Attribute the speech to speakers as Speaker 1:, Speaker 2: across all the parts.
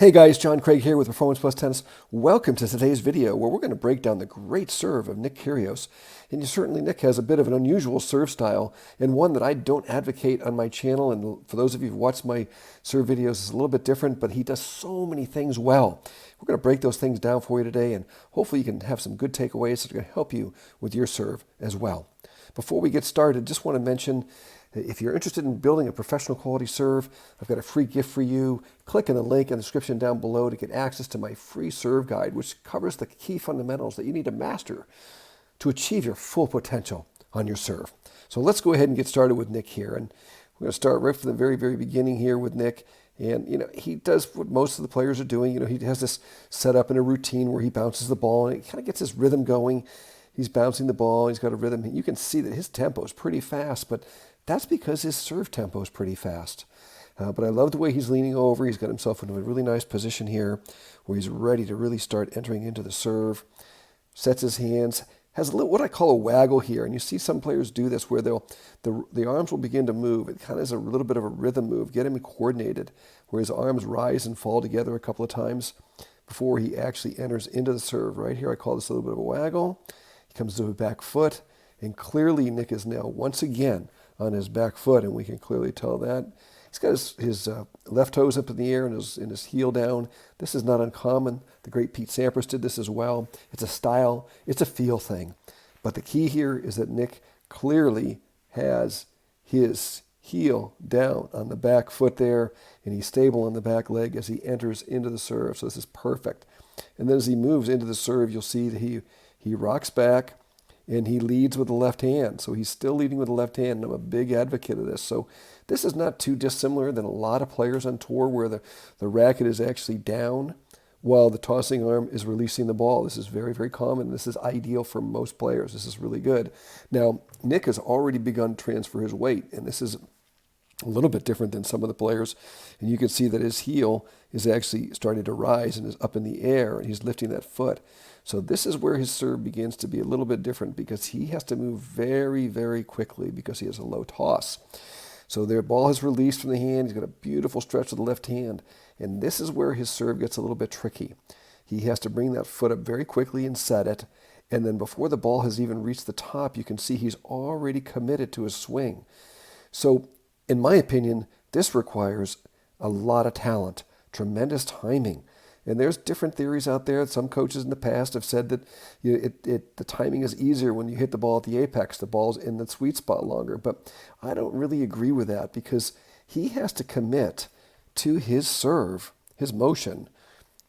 Speaker 1: Hey guys, John Craig here with Performance Plus Tennis. Welcome to today's video where we're going to break down the great serve of Nick Kyrgios. And certainly Nick has a bit of an unusual serve style and one that I don't advocate on my channel. And for those of you who've watched my serve videos, it's a little bit different, but he does so many things well. We're going to break those things down for you today, and hopefully you can have some good takeaways that are going to help you with your serve as well. Before we get started, just want to mention, if you're interested in building a professional quality serve, I've got a free gift for you. Click on the link in the description down below to get access to my free serve guide, which covers the key fundamentals that you need to master to achieve your full potential on your serve. So let's go ahead and get started with Nick here. And we're going to start right from the very, very beginning here with Nick. And, he does what most of the players are doing. He has this set up in a routine where he bounces the ball and it kind of gets his rhythm going. He's bouncing the ball. He's got a rhythm. You can see that his tempo is pretty fast, but that's because his serve tempo is pretty fast. But I love the way he's leaning over. He's got himself into a really nice position here where he's ready to really start entering into the serve. Sets his hands, has a little, what I call a waggle here. And you see some players do this where the arms will begin to move. It kind of is a little bit of a rhythm move, get him coordinated, where his arms rise and fall together a couple of times before he actually enters into the serve. Right here, I call this a little bit of a waggle. He comes to a back foot, and clearly Nick is now once again on his back foot, and we can clearly tell that. He's got his left toes up in the air and his heel down. This is not uncommon. The great Pete Sampras did this as well. It's a style. It's a feel thing. But the key here is that Nick clearly has his heel down on the back foot there, and he's stable on the back leg as he enters into the serve. So this is perfect. And then as he moves into the serve, you'll see that he rocks back, and he leads with the left hand. So he's still leading with the left hand, and I'm a big advocate of this. So this is not too dissimilar than a lot of players on tour where the racket is actually down while the tossing arm is releasing the ball. This is very, very common. This is ideal for most players. This is really good. Now, Nick has already begun to transfer his weight, and this is a little bit different than some of the players. And you can see that his heel is actually starting to rise and is up in the air, and he's lifting that foot. So this is where his serve begins to be a little bit different because he has to move very, very quickly because he has a low toss. So their ball is released from the hand. He's got a beautiful stretch of the left hand. And this is where his serve gets a little bit tricky. He has to bring that foot up very quickly and set it. And then before the ball has even reached the top, you can see he's already committed to his swing. So in my opinion, this requires a lot of talent, tremendous timing. And there's different theories out there. Some coaches in the past have said that the timing is easier when you hit the ball at the apex. The ball's in the sweet spot longer. But I don't really agree with that because he has to commit to his serve, his motion,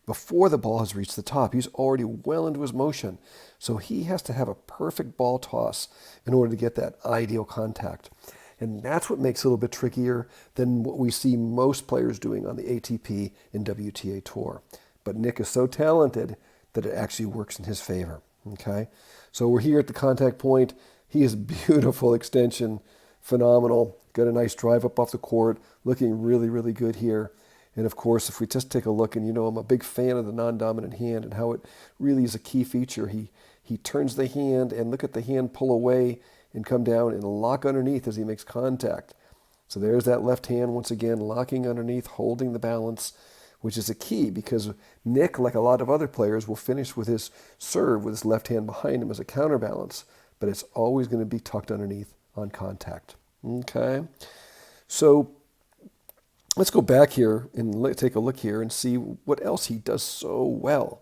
Speaker 1: before the ball has reached the top. He's already well into his motion. So he has to have a perfect ball toss in order to get that ideal contact. And that's what makes it a little bit trickier than what we see most players doing on the ATP and WTA tour. But Nick is so talented that it actually works in his favor. Okay, so we're here at the contact point. He has beautiful extension, phenomenal. Got a nice drive up off the court, looking really, really good here. And of course, if we just take a look, and I'm a big fan of the non-dominant hand and how it really is a key feature. He turns the hand and look at the hand pull away and come down and lock underneath as he makes contact. So there's that left hand once again, locking underneath, holding the balance, which is a key because Nick, like a lot of other players, will finish with his serve with his left hand behind him as a counterbalance, but it's always going to be tucked underneath on contact. Okay, so let's go back here and take a look here and see what else he does so well.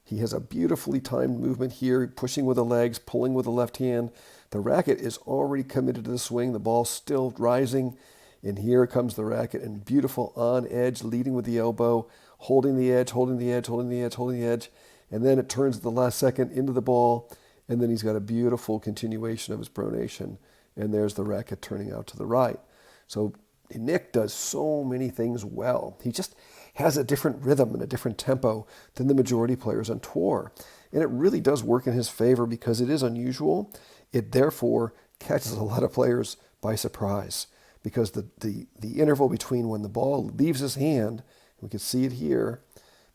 Speaker 1: He has a beautifully timed movement here, pushing with the legs, pulling with the left hand. The racket is already committed to the swing. The ball's still rising. And here comes the racket, and beautiful on edge, leading with the elbow, holding the edge, holding the edge, holding the edge, holding the edge. And then it turns at the last second into the ball. And then he's got a beautiful continuation of his pronation. And there's the racket turning out to the right. So Nick does so many things well. He just has a different rhythm and a different tempo than the majority players on tour. And it really does work in his favor because it is unusual. It therefore catches a lot of players by surprise because the interval between when the ball leaves his hand, we can see it here,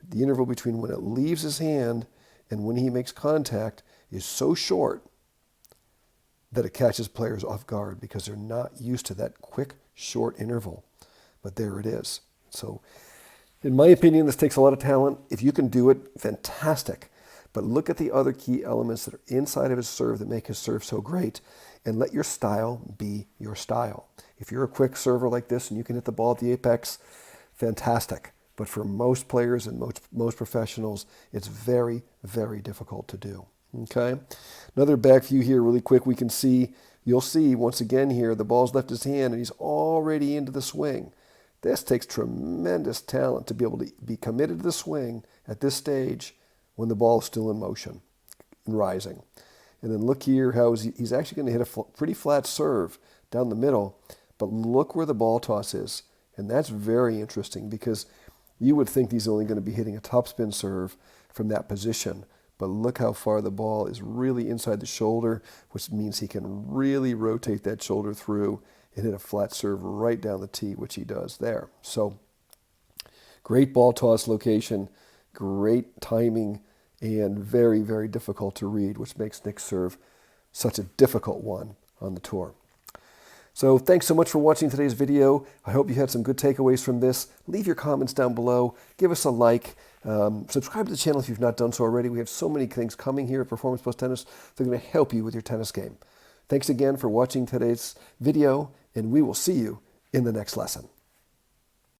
Speaker 1: the interval between when it leaves his hand and when he makes contact is so short that it catches players off guard because they're not used to that quick, short interval. But there it is. So In my opinion, this takes a lot of talent. If you can do it, fantastic. But look at the other key elements that are inside of his serve that make his serve so great, and let your style be your style. If you're a quick server like this and you can hit the ball at the apex, fantastic. But for most players and most professionals, it's very, very difficult to do. Okay? Another back view here really quick. You'll see once again here, the ball's left his hand and he's already into the swing. This takes tremendous talent to be able to be committed to the swing at this stage when the ball is still in motion and rising. And then look here how he's actually going to hit a pretty flat serve down the middle, but look where the ball toss is. And that's very interesting because you would think he's only going to be hitting a topspin serve from that position. But look how far the ball is really inside the shoulder, which means he can really rotate that shoulder through and hit a flat serve right down the tee, which he does there. So great ball toss location, great timing, and very, very difficult to read, which makes Nick's serve such a difficult one on the tour. So thanks so much for watching today's video. I hope you had some good takeaways from this. Leave your comments down below. Give us a like. Subscribe to the channel if you've not done so already. We have so many things coming here at Performance Plus Tennis that are going to help you with your tennis game. Thanks again for watching today's video, and we will see you in the next lesson.